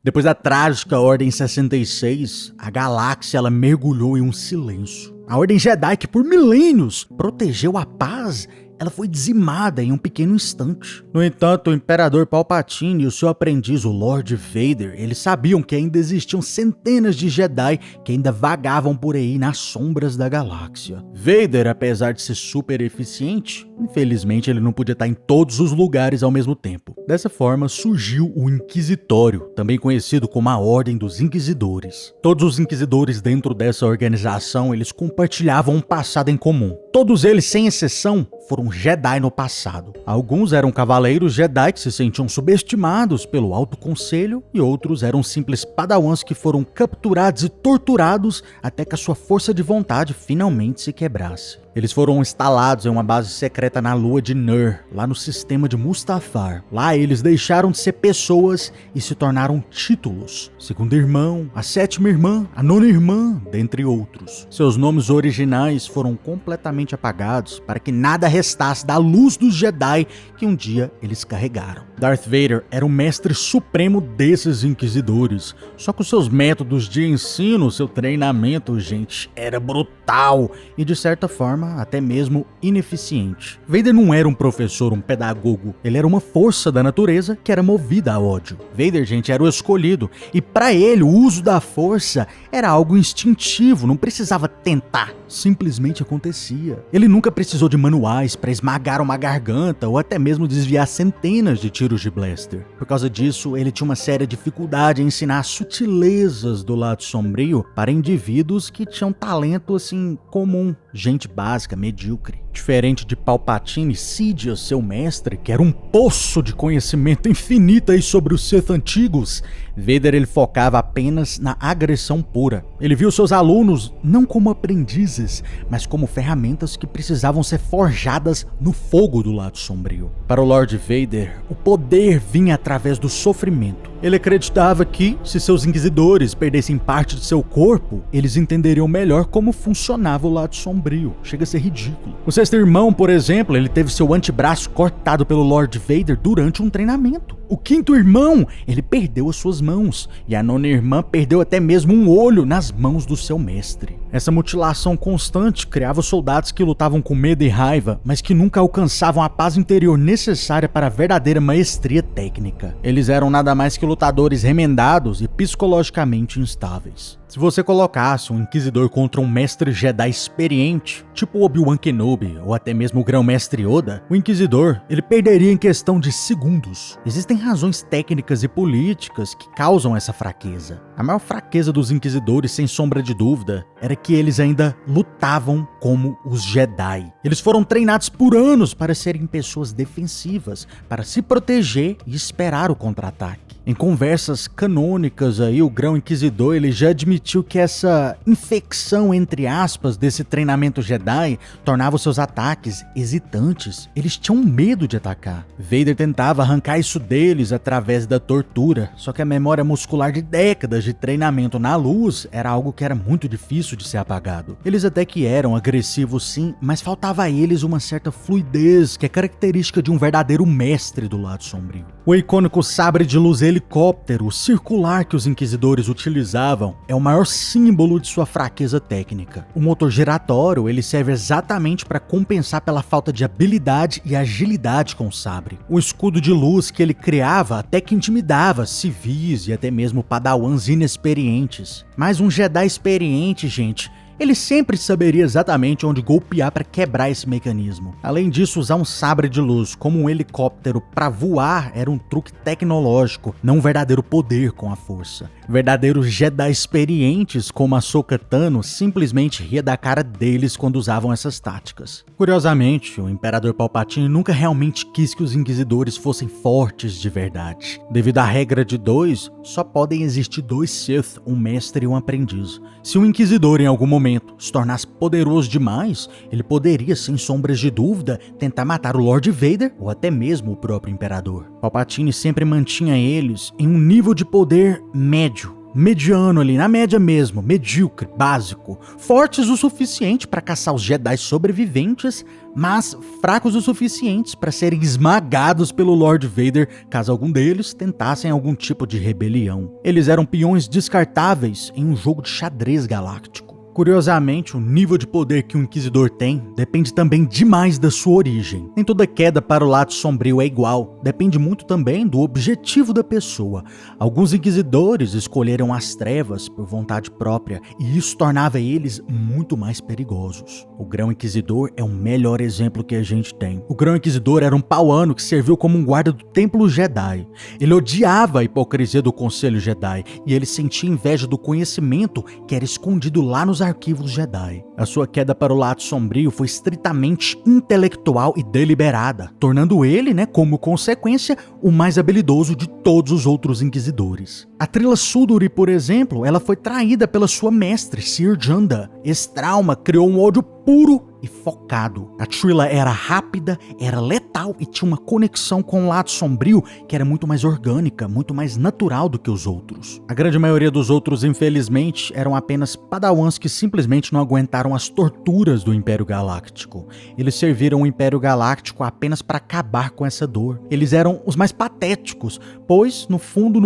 Depois da trágica Ordem 66, a galáxia ela mergulhou em um silêncio. A Ordem Jedi, que por milênios protegeu a paz, ela foi dizimada em um pequeno instante. No entanto, o Imperador Palpatine e o seu aprendiz, o Lord Vader, eles sabiam que ainda existiam centenas de Jedi que ainda vagavam por aí nas sombras da galáxia. Vader, apesar de ser super eficiente, infelizmente ele não podia estar em todos os lugares ao mesmo tempo. Dessa forma, surgiu o Inquisitório, também conhecido como a Ordem dos Inquisidores. Todos os Inquisidores dentro dessa organização, eles compartilhavam um passado em comum. Todos eles, sem exceção, foram Jedi no passado. Alguns eram cavaleiros Jedi que se sentiam subestimados pelo Alto Conselho e outros eram simples padawans que foram capturados e torturados até que a sua força de vontade finalmente se quebrasse. Eles foram instalados em uma base secreta na lua de Nur, lá no sistema de Mustafar. Lá eles deixaram de ser pessoas e se tornaram títulos. Segundo irmão, a sétima irmã, a nona irmã, dentre outros. Seus nomes originais foram completamente apagados para que nada restasse da luz dos Jedi que um dia eles carregaram. Darth Vader era o mestre supremo desses inquisidores. Só que os seus métodos de ensino, seu treinamento, gente, era brutal e de certa forma até mesmo ineficiente. Vader não era um professor, um pedagogo, ele era uma força da natureza que era movida a ódio. Vader, gente, era o escolhido e para ele o uso da força era algo instintivo, não precisava tentar, simplesmente acontecia. Ele nunca precisou de manuais para esmagar uma garganta ou até mesmo desviar centenas de tiros de blaster. Por causa disso, ele tinha uma séria dificuldade em ensinar sutilezas do lado sombrio para indivíduos que tinham talento assim comum, gente básica, medíocre. Diferente de Palpatine, Sidious, seu mestre, que era um poço de conhecimento infinito aí sobre os Sith antigos, Vader ele focava apenas na agressão pura. Ele viu seus alunos não como aprendizes, mas como ferramentas que precisavam ser forjadas no fogo do lado sombrio. Para o Lord Vader, o poder vinha através do sofrimento. Ele acreditava que, se seus inquisidores perdessem parte de seu corpo, eles entenderiam melhor como funcionava o lado sombrio. Chega a ser ridículo. O sexto irmão, por exemplo, ele teve seu antebraço cortado pelo Lord Vader durante um treinamento. O quinto irmão, ele perdeu as suas mãos, e a nona irmã perdeu até mesmo um olho nas mãos do seu mestre. Essa mutilação constante criava soldados que lutavam com medo e raiva, mas que nunca alcançavam a paz interior necessária para a verdadeira maestria técnica. Eles eram nada mais que lutadores remendados e psicologicamente instáveis. Se você colocasse um inquisidor contra um mestre Jedi experiente, tipo Obi-Wan Kenobi ou até mesmo o grão-mestre Yoda, o inquisidor ele perderia em questão de segundos. Existem razões técnicas e políticas que causam essa fraqueza. A maior fraqueza dos inquisidores, sem sombra de dúvida, era que eles ainda lutavam como os Jedi. Eles foram treinados por anos para serem pessoas defensivas, para se proteger e esperar o contra-ataque. Em conversas canônicas aí, o Grão Inquisidor ele já admitiu que essa infecção, entre aspas, desse treinamento Jedi tornava os seus ataques hesitantes. Eles tinham medo de atacar. Vader tentava arrancar isso deles através da tortura, só que a memória muscular de décadas de treinamento na luz era algo que era muito difícil de ser apagado. Eles até que eram agressivos sim, mas faltava a eles uma certa fluidez que é característica de um verdadeiro mestre do lado sombrio. O icônico sabre de luz helicóptero circular que os inquisidores utilizavam é o maior símbolo de sua fraqueza técnica. O motor giratório ele serve exatamente para compensar pela falta de habilidade e agilidade com o sabre. O escudo de luz que ele criava até que intimidava civis e até mesmo padawans inexperientes. Mas um Jedi experiente, gente, ele sempre saberia exatamente onde golpear para quebrar esse mecanismo. Além disso, usar um sabre de luz como um helicóptero para voar era um truque tecnológico, não um verdadeiro poder com a força. Verdadeiros Jedi experientes como Ahsoka Tano simplesmente ria da cara deles quando usavam essas táticas. Curiosamente, o Imperador Palpatine nunca realmente quis que os Inquisidores fossem fortes de verdade. Devido à regra de 2, só podem existir 2 Sith, um mestre e um aprendiz. Se um Inquisidor em algum momento se tornasse poderoso demais, ele poderia, sem sombras de dúvida, tentar matar o Lord Vader ou até mesmo o próprio Imperador. Palpatine sempre mantinha eles em um nível de poder médio, mediano ali, na média mesmo, medíocre, básico. Fortes o suficiente para caçar os Jedi sobreviventes, mas fracos o suficientes para serem esmagados pelo Lord Vader caso algum deles tentassem algum tipo de rebelião. Eles eram peões descartáveis em um jogo de xadrez galáctico. Curiosamente, o nível de poder que um Inquisidor tem depende também demais da sua origem. Nem toda queda para o lado sombrio é igual, depende muito também do objetivo da pessoa. Alguns Inquisidores escolheram as trevas por vontade própria, e isso tornava eles muito mais perigosos. O Grão Inquisidor é o melhor exemplo que a gente tem. O Grão Inquisidor era um pauano que serviu como um guarda do Templo Jedi. Ele odiava a hipocrisia do Conselho Jedi, e ele sentia inveja do conhecimento que era escondido lá nos arquivos Jedi. A sua queda para o lado sombrio foi estritamente intelectual e deliberada, tornando ele, como consequência, o mais habilidoso de todos os outros Inquisidores. A Trilla Suduri, por exemplo, ela foi traída pela sua mestre, Cere Janda. Esse trauma criou um ódio puro e focado. A Trilla era rápida, era letal e tinha uma conexão com o lado sombrio que era muito mais orgânica, muito mais natural do que os outros. A grande maioria dos outros, infelizmente, eram apenas padawans que simplesmente não aguentaram as torturas do Império Galáctico. Eles serviram o Império Galáctico apenas para acabar com essa dor. Eles eram os mais patéticos, pois, no fundo,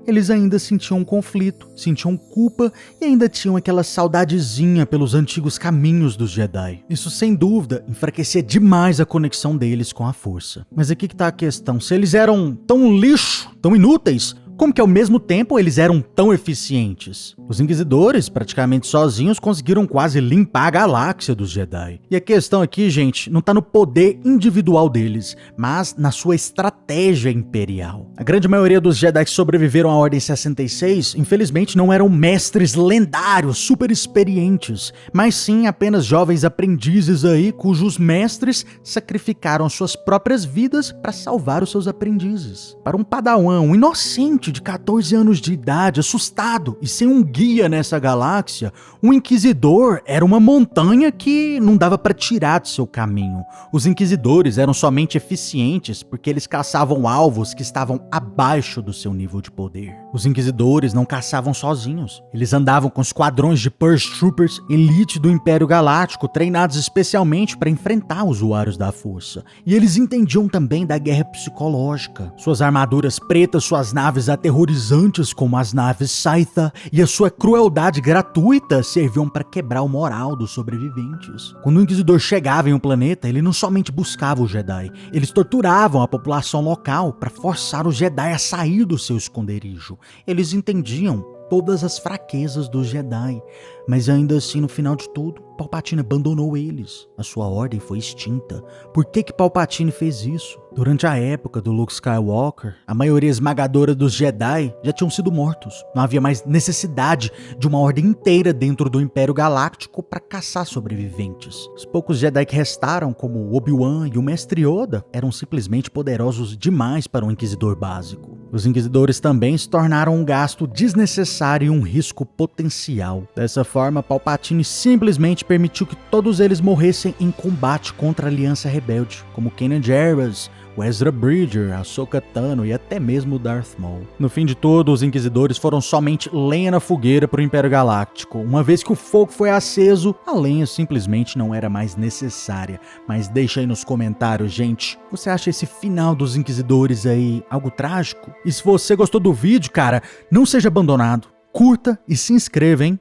eles ainda sentiam um conflito, sentiam culpa e ainda tinham aquela saudadezinha pelos antigos caminhos dos Jedi. Isso, sem dúvida, enfraquecia demais a conexão deles com a força. Mas aqui que tá a questão: se eles eram tão lixo, tão inúteis, como que ao mesmo tempo eles eram tão eficientes? Os Inquisidores, praticamente sozinhos, conseguiram quase limpar a galáxia dos Jedi. E a questão aqui, gente, não tá no poder individual deles, mas na sua estratégia imperial. A grande maioria dos Jedi que sobreviveram à Ordem 66, infelizmente, não eram mestres lendários, super experientes, mas sim apenas jovens aprendizes aí, cujos mestres sacrificaram suas próprias vidas para salvar os seus aprendizes. Para um padawan, um inocente de 14 anos de idade, assustado e sem um guia nessa galáxia, um Inquisidor era uma montanha que não dava para tirar do seu caminho. Os Inquisidores eram somente eficientes porque eles caçavam alvos que estavam abaixo do seu nível de poder. Os Inquisidores não caçavam sozinhos. Eles andavam com esquadrões de Purge Troopers elite do Império Galáctico, treinados especialmente para enfrentar usuários da força. E eles entendiam também da guerra psicológica. Suas armaduras pretas, suas naves aterrorizantes como as naves Scytha e a sua crueldade gratuita serviam para quebrar o moral dos sobreviventes. Quando o Inquisidor chegava em um planeta, ele não somente buscava os Jedi, eles torturavam a população local para forçar os Jedi a sair do seu esconderijo. Eles entendiam todas as fraquezas dos Jedi, mas ainda assim, no final de tudo, Palpatine abandonou eles. A sua ordem foi extinta. Por que Palpatine fez isso? Durante a época do Luke Skywalker, a maioria esmagadora dos Jedi já tinham sido mortos. Não havia mais necessidade de uma ordem inteira dentro do Império Galáctico para caçar sobreviventes. Os poucos Jedi que restaram, como Obi-Wan e o Mestre Yoda, eram simplesmente poderosos demais para um Inquisidor básico. Os Inquisidores também se tornaram um gasto desnecessário e um risco potencial. Dessa forma, Palpatine simplesmente permitiu que todos eles morressem em combate contra a Aliança Rebelde, como Kanan Jarrus, o Ezra Bridger, Ahsoka Tano e até mesmo Darth Maul. No fim de tudo, os Inquisidores foram somente lenha na fogueira para o Império Galáctico. Uma vez que o fogo foi aceso, a lenha simplesmente não era mais necessária. Mas deixa aí nos comentários, gente, você acha esse final dos Inquisidores aí algo trágico? E se você gostou do vídeo, cara, não seja abandonado. Curta e se inscreva, hein?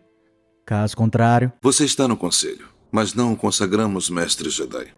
Caso contrário... Você está no conselho, mas não o consagramos mestre Jedi.